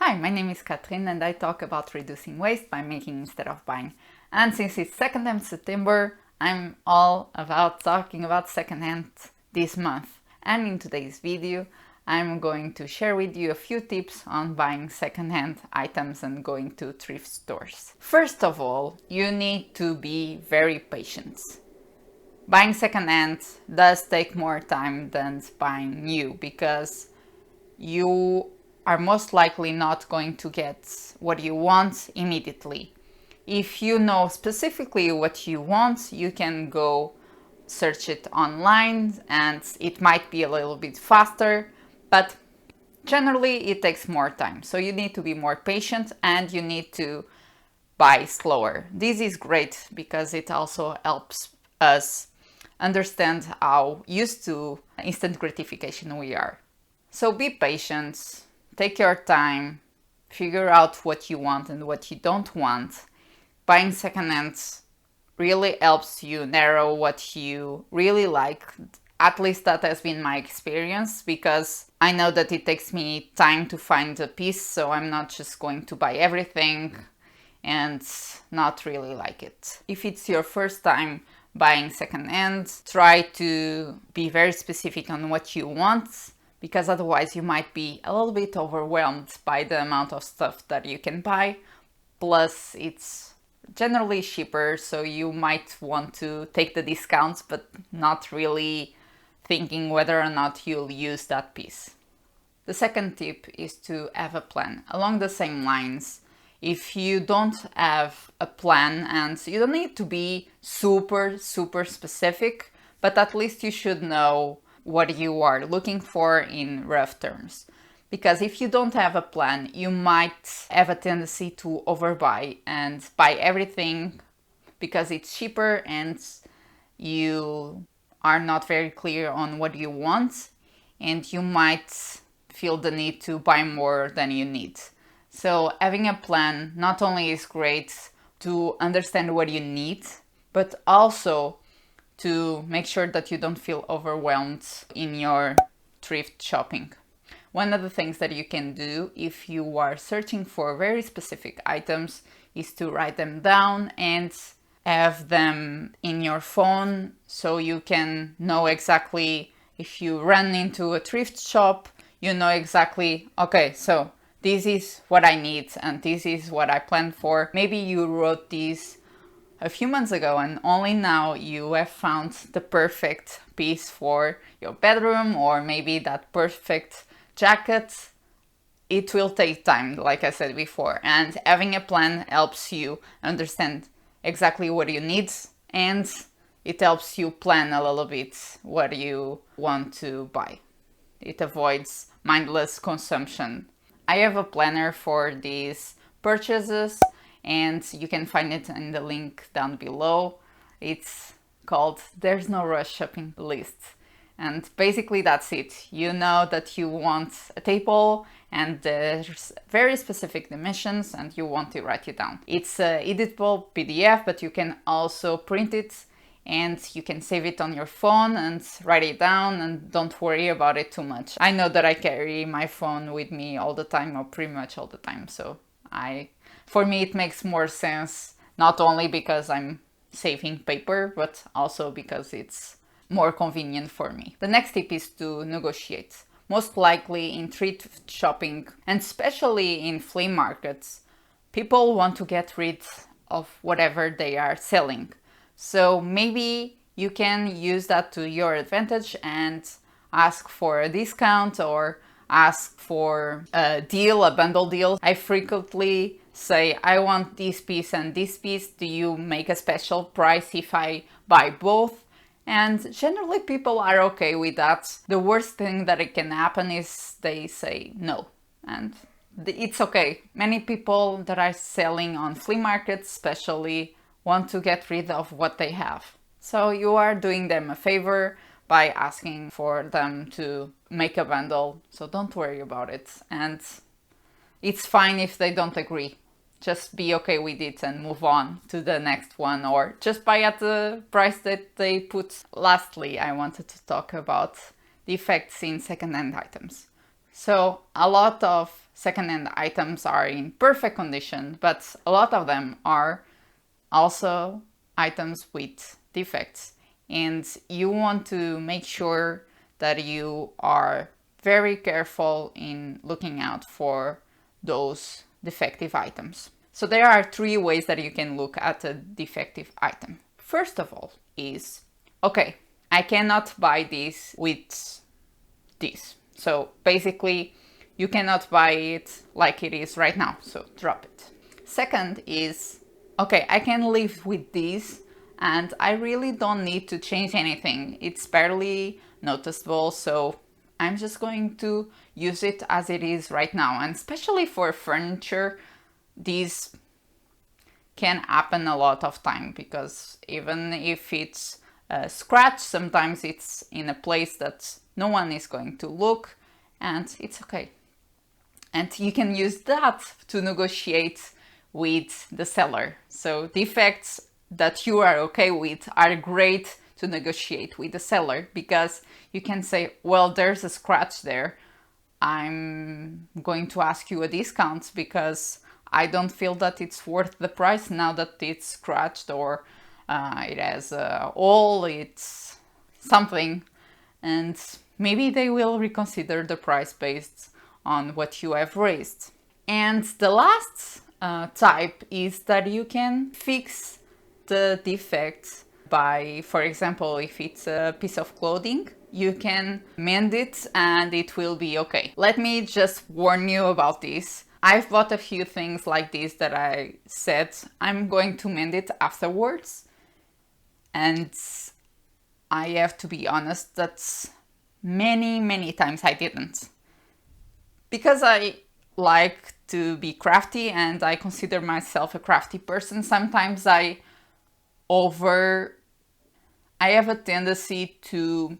Hi, my name is Katrin and I talk about reducing waste by making instead of buying. And since it's 2nd of September, I'm all about talking about secondhand this month. And in today's video, I'm going to share with you a few tips on buying secondhand items and going to thrift stores. First of all, you need to be very patient. Buying secondhand does take more time than buying new because you are most likely not going to get what you want immediately. If you know specifically what you want, you can go search it online and it might be a little bit faster, but generally it takes more time. So you need to be more patient and you need to buy slower. This is great because it also helps us understand how used to instant gratification we are. So be patient, take your time, figure out what you want and what you don't want. Buying secondhand really helps you narrow what you really like. At least that has been my experience, because I know that it takes me time to find a piece, so I'm not just going to buy everything and not really like it. If it's your first time buying secondhand, try to be very specific on what you want, because otherwise you might be a little bit overwhelmed by the amount of stuff that you can buy. Plus, it's generally cheaper, so you might want to take the discounts, but not really thinking whether or not you'll use that piece. The second tip is to have a plan. Along the same lines, if you don't have a plan, and you don't need to be super specific, but at least you should know what you are looking for in rough terms. Because if you don't have a plan, you might have a tendency to overbuy and buy everything because it's cheaper and you are not very clear on what you want, and you might feel the need to buy more than you need. So having a plan not only is great to understand what you need, but also to make sure that you don't feel overwhelmed in your thrift shopping. One of the things that you can do if you are searching for very specific items is to write them down and have them in your phone, so you can know exactly, if you run into a thrift shop, you know exactly, okay, so this is what I need and this is what I planned for. Maybe you wrote these a few months ago and only now you have found the perfect piece for your bedroom, or maybe that perfect jacket. It will take time, like I said before, and having a plan helps you understand exactly what you need, and it helps you plan a little bit what you want to buy. It avoids mindless consumption. I have a planner for these purchases, and you can find it in the link down below. It's called There's No Rush Shopping List. And basically that's it. You know that you want a table and there's very specific dimensions and you want to write it down. It's an editable PDF, but you can also print it and you can save it on your phone and write it down and don't worry about it too much. I know that I carry my phone with me all the time, or pretty much all the time, so for me it makes more sense, not only because I'm saving paper, but also because it's more convenient for me. The next tip is to negotiate. Most likely in thrift shopping, and especially in flea markets, people want to get rid of whatever they are selling. So maybe you can use that to your advantage and ask for a discount or ask for a deal, a bundle deal. I frequently say, I want this piece and this piece. Do you make a special price if I buy both? And generally people are okay with that. The worst thing that it can happen is they say no, and it's okay. Many people that are selling on flea markets especially want to get rid of what they have. So you are doing them a favor by asking for them to make a bundle. So don't worry about it. And it's fine if they don't agree. Just be okay with it and move on to the next one, or just buy at the price that they put. Lastly, I wanted to talk about defects in secondhand items. So a lot of secondhand items are in perfect condition, but a lot of them are also items with defects. And you want to make sure that you are very careful in looking out for those defective items. So there are 3 ways that you can look at a defective item. First of all is, okay, I cannot buy this with this. So basically you cannot buy it like it is right now, so drop it. Second is, okay, I can live with this and I really don't need to change anything. It's barely noticeable, so I'm just going to use it as it is right now. And especially for furniture, these can happen a lot of time, because even if it's a scratch, sometimes it's in a place that no one is going to look, and it's okay. And you can use that to negotiate with the seller. So defects that you are okay with are great to negotiate with the seller, because you can say, well, there's a scratch there. I'm going to ask you a discount because I don't feel that it's worth the price now that it's scratched, or it has a hole, it's something. And maybe they will reconsider the price based on what you have raised. And the last type is that you can fix the defect by, for example, if it's a piece of clothing, you can mend it and it will be okay. Let me just warn you about this. I've bought a few things like this that I said I'm going to mend it afterwards, and I have to be honest that many times I didn't. Because I like to be crafty and I consider myself a crafty person, sometimes I have a tendency to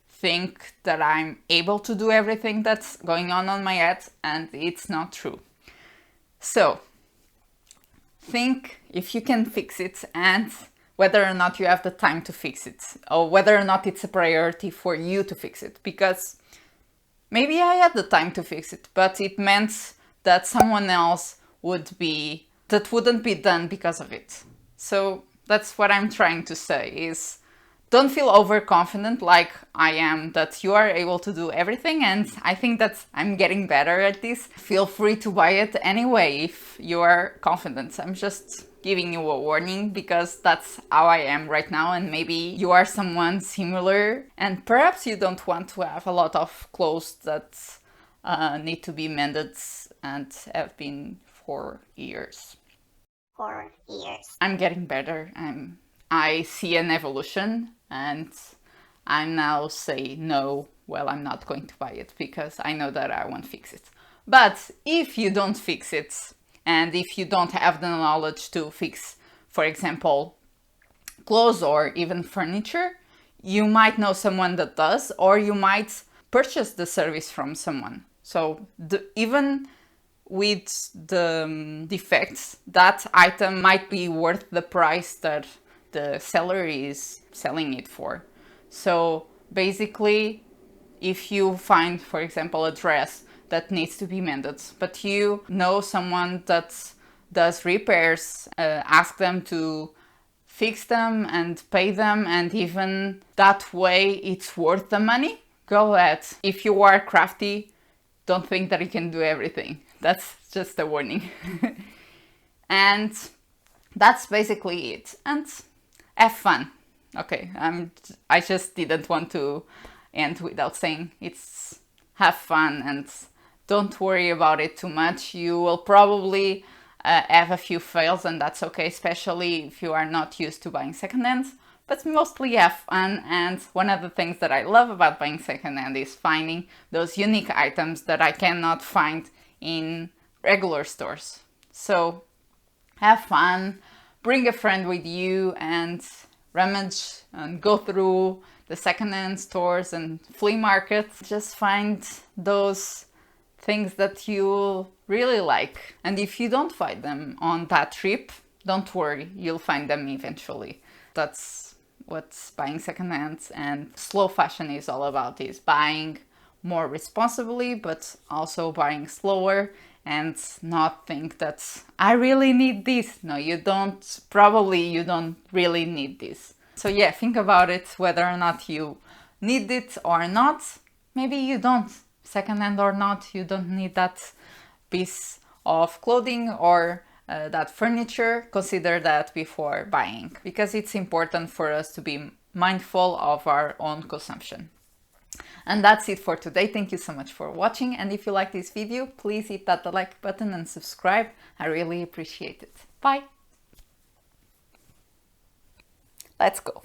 think that I'm able to do everything that's going on my head, and it's not true. So think if you can fix it, and whether or not you have the time to fix it, or whether or not it's a priority for you to fix it. Because maybe I had the time to fix it, but it meant that someone else wouldn't be done because of it. So that's what I'm trying to say is, don't feel overconfident like I am that you are able to do everything, and I think that I'm getting better at this. Feel free to buy it anyway if you are confident. I'm just giving you a warning because that's how I am right now, and maybe you are someone similar and perhaps you don't want to have a lot of clothes that need to be mended and have been for years. I'm getting better. I see an evolution, and I now say no, well, I'm not going to buy it because I know that I won't fix it. But if you don't fix it, and if you don't have the knowledge to fix, for example, clothes or even furniture, you might know someone that does, or you might purchase the service from someone. So even with the defects, that item might be worth the price that the seller is selling it for. So basically, if you find, for example, a dress that needs to be mended, but you know someone that does repairs, ask them to fix them and pay them, and even that way it's worth the money, go ahead. If you are crafty, don't think that you can do everything. That's just a warning. And that's basically it. And have fun. Okay, I just didn't want to end without saying it's have fun, and don't worry about it too much. You will probably have a few fails, and that's okay, especially if you are not used to buying secondhand. But mostly have fun, and one of the things that I love about buying secondhand is finding those unique items that I cannot find in regular stores. So have fun, bring a friend with you, and rummage and go through the secondhand stores and flea markets. Just find those things that you really like. And if you don't find them on that trip, don't worry, you'll find them eventually. That's what buying secondhand and slow fashion is all about, is buying more responsibly, but also buying slower and not think that I really need this. No, you don't. Probably you don't really need this. So yeah, think about it, whether or not you need it or not. Maybe you don't. Secondhand or not, you don't need that piece of clothing or that furniture. Consider that before buying, because it's important for us to be mindful of our own consumption. And that's it for today. Thank you so much for watching, and if you like this video, please hit that like button and subscribe. I really appreciate it. Bye! Let's go!